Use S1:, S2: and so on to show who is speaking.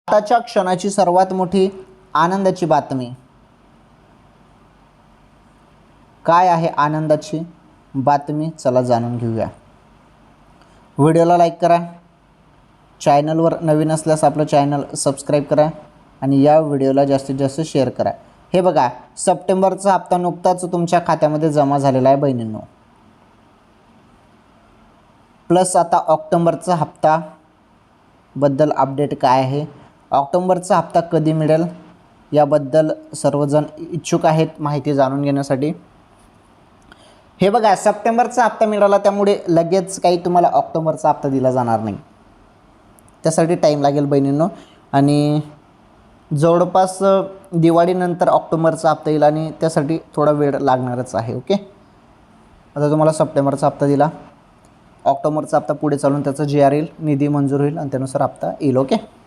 S1: आताच्या क्षणाची सर्वात मोठी आनंदाची बातमी काय आहे? आनंदाची बातमी चला जाणून घेऊया. व्हिडिओला लाईक करा, चॅनलवर नवीन असल्यास आपलं चॅनल सबस्क्राईब करा आणि या व्हिडिओला जास्तीत जास्त शेअर करा. हे बघा, सप्टेंबरचा हप्ता नुकताच तुमच्या खात्यामध्ये जमा झालेला आहे बहिणींनो. प्लस आता ऑक्टोबरचा हप्ता बद्दल अपडेट काय आहे, ऑक्टोबरचा हप्ता कधी मिळेल याबद्दल सर्वजण इच्छुक आहेत माहिती जाणून घेण्यासाठी. हे बघा, सप्टेंबरचा हप्ता मिळाला त्यामुळे लगेच काही तुम्हाला ऑक्टोबरचा हप्ता दिला जाणार नाही, त्यासाठी टाईम लागेल बहिणींनो. आणि जवळपास दिवाळीनंतर ऑक्टोबरचा हप्ता येईल आणि त्यासाठी थोडा वेळ लागणारच आहे. ओके, आता तुम्हाला सप्टेंबरचा हप्ता दिला, ऑक्टोबरचा हप्ता पुढे चालून त्याचा GR येईल, निधी मंजूर होईल आणि त्यानुसार हप्ता येईल. ओके.